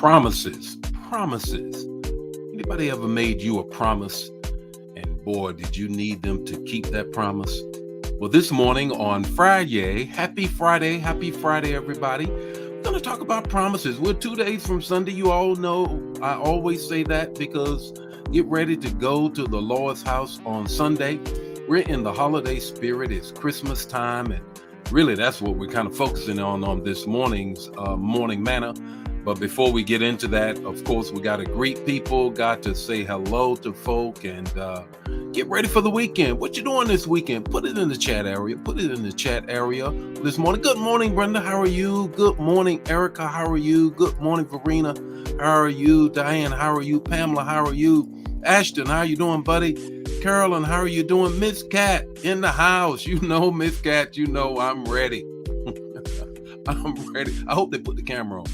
Promises. Promises. Anybody ever made you a promise? And boy, did you need them to keep that promise? Well, this morning on Friday, happy Friday, everybody. We're going to talk about promises. We're 2 days from Sunday. You all know I always say that because get ready to go to the Lord's house on Sunday. We're in the holiday spirit. It's Christmas time, and really that's what we're kind of focusing on this morning's morning manna. But before we get into that, of course, we got to greet people, got to say hello to folk, and get ready for the weekend. What you doing this weekend? Put it in the chat area. This morning. Good morning, Brenda. How are you? Good morning, Erica. How are you? Good morning, Verena. How are you? Diane, how are you? Pamela, how are you? Ashton, how are you doing, buddy? Carolyn, how are you doing? Miss Cat in the house. You know, Miss Cat, you know I'm ready. I'm ready. I hope they put the camera on.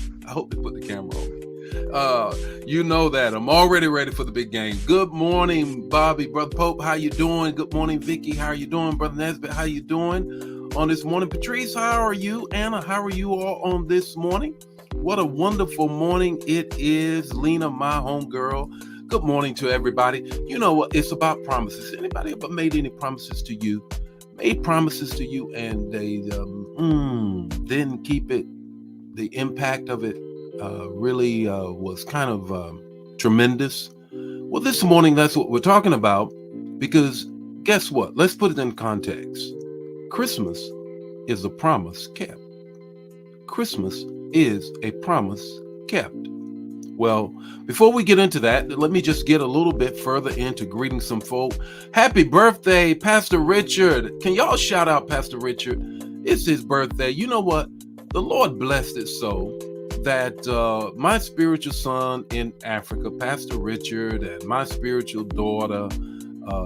You know that I'm already ready for the big game. Good morning, Bobby, Brother Pope. How you doing? Good morning, Vicky. How are you doing? Brother Nesbitt, how you doing on this morning? Patrice, how are you? Anna, how are you all on this morning? What a wonderful morning it is. Lena, my homegirl. Good morning to everybody. You know what? It's about promises. Anybody ever made any promises to you? Made promises to you and they didn't keep it. The impact of it really was kind of tremendous. Well, this morning, that's what we're talking about, because guess what? Let's put it in context. Christmas is a promise kept. Christmas is a promise kept. Well, before we get into that, let me just get a little bit further into greeting some folk. Happy birthday, Pastor Richard. Can y'all shout out Pastor Richard? It's his birthday. You know what? The Lord blessed it so that my spiritual son in Africa, Pastor Richard, and my spiritual daughter,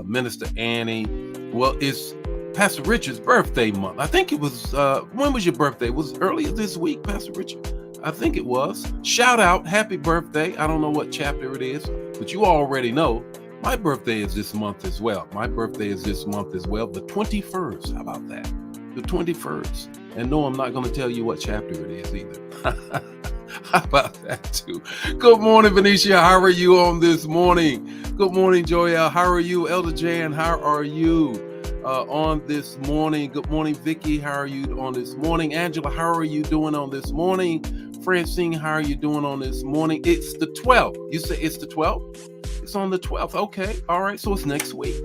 Minister Annie, well, it's Pastor Richard's birthday month. I think it was, when was your birthday? Was it earlier this week, Pastor Richard? I think it was. Shout out, happy birthday. I don't know what chapter it is, but you already know my birthday is this month as well. The 21st. How about that? The 21st. And no, I'm not going to tell you what chapter it is either. How about that too? Good morning, Venetia. How are you on this morning? Good morning, Joya. How are you? Elder Jan, how are you on this morning? Good morning, Vicky. How are you on this morning? Angela, how are you doing on this morning? Francine, how are you doing on this morning? It's the 12th. You say it's the 12th? It's on the 12th. Okay. All right. So it's next week.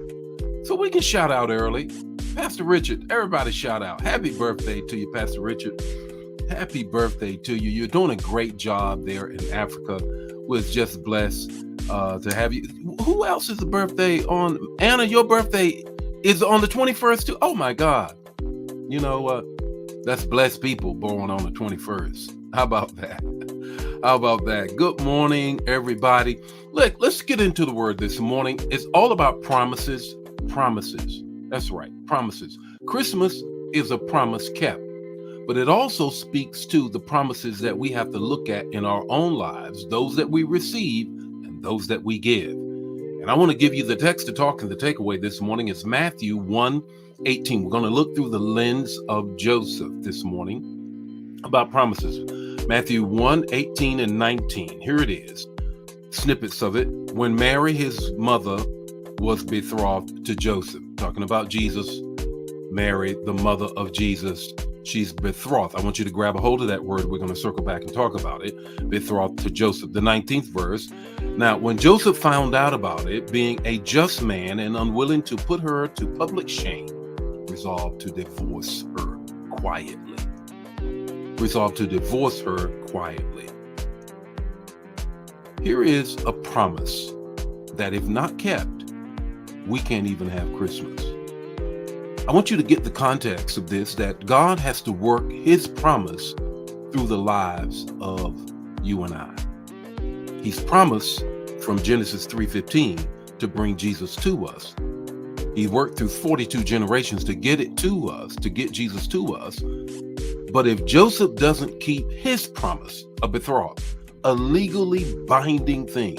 So we can shout out early. Pastor Richard, everybody shout out. Happy birthday to you, Pastor Richard. Happy birthday to you. You're doing a great job there in Africa. We're just blessed to have you. Who else is the birthday on? Anna, your birthday is on the 21st too. Oh my God. You know what? That's blessed people born on the 21st. How about that? Good morning, everybody. Look, let's get into the word this morning. It's all about promises. Promises. That's right. Promises. Christmas is a promise kept, but it also speaks to the promises that we have to look at in our own lives, those that we receive and those that we give. And I want to give you the text to talk and the takeaway this morning. It's Matthew 1:18. We're going to look through the lens of Joseph this morning about promises. Matthew 1:18 and 19. Here it is. Snippets of it. When Mary, his mother, was betrothed to Joseph. Talking about Jesus. Mary, the mother of Jesus. She's betrothed. I want you to grab a hold of that word. We're going to circle back and talk about it. Betrothed to Joseph. The 19th verse. Now, when Joseph found out about it, being a just man and unwilling to put her to public shame, resolved to divorce her quietly. Here is a promise that if not kept, we can't even have Christmas. I want you to get the context of this, that God has to work his promise through the lives of you and I. He's promised from Genesis 3:15 to bring Jesus to us. He worked through 42 generations to get it to us, to get Jesus to us. But if Joseph doesn't keep his promise, a betroth, a legally binding thing,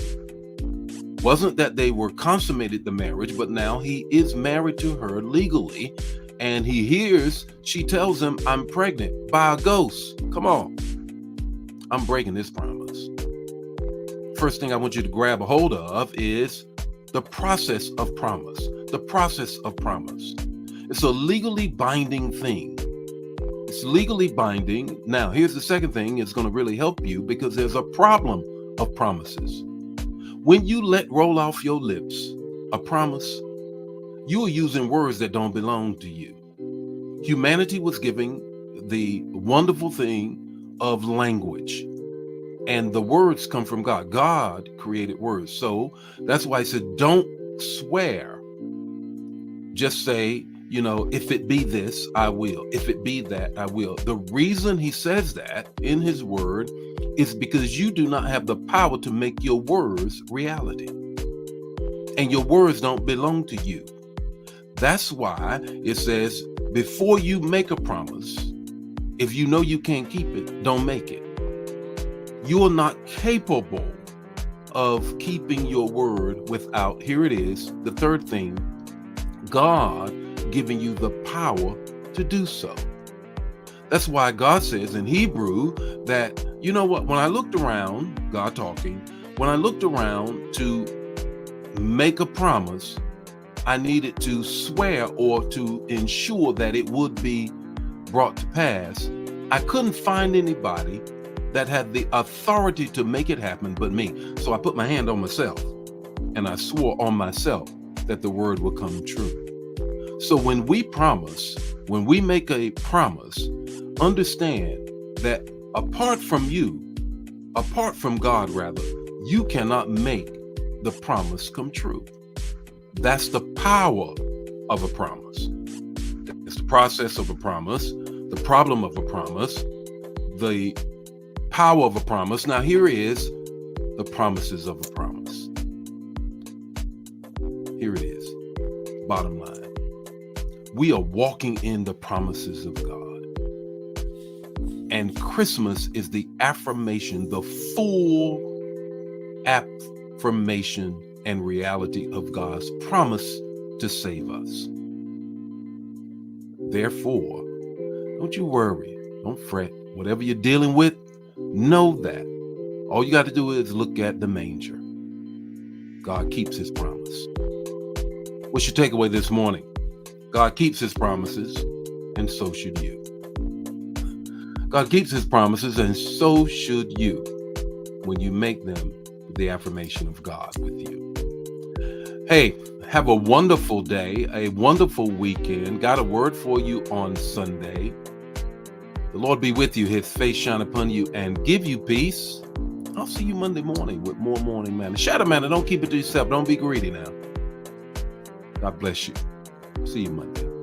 wasn't that they were consummated the marriage, but now he is married to her legally, and he hears, she tells him, I'm pregnant by a ghost. Come on. I'm breaking this promise. first thing I want you to grab a hold of is the process of promise. The process of promise. It's a legally binding thing. It's legally binding. Now, here's the second thing. It's going to really help you because there's a problem of promises. When you let roll off your lips a promise, you are using words that don't belong to you. Humanity was giving the wonderful thing of language, and the words come from God. God created words. So that's why I said, don't swear. Just say, if it be this, I will. If it be that, I will. The reason he says that in his word is because you do not have the power to make your words reality. And your words don't belong to you. That's why it says, before you make a promise, if you know you can't keep it, don't make it. You are not capable of keeping your word without, here it is, the third thing, God giving you the power to do so. That's why God says in Hebrew that, when I looked around, God talking, when I looked around to make a promise, I needed to swear or to ensure that it would be brought to pass. I couldn't find anybody that had the authority to make it happen but me. So I put my hand on myself and I swore on myself that the word would come true. So when we promise, when we make a promise, understand that apart from God, you cannot make the promise come true. That's the power of a promise. It's the process of a promise, the problem of a promise, the power of a promise. Now here is the promises of a promise. Here it is. Bottom line. We are walking in the promises of God. And Christmas is the affirmation, the full affirmation and reality of God's promise to save us. Therefore, don't you worry, don't fret. Whatever you're dealing with, know that all you got to do is look at the manger. God keeps his promise. What's your takeaway this morning? God keeps his promises, and so should you. God keeps his promises, and so should you when you make them the affirmation of God with you. Hey, have a wonderful day, a wonderful weekend. Got a word for you on Sunday. The Lord be with you, his face shine upon you, and give you peace. I'll see you Monday morning with more Morning Manna. Shadow Manna, don't keep it to yourself. Don't be greedy now. God bless you. See you Monday.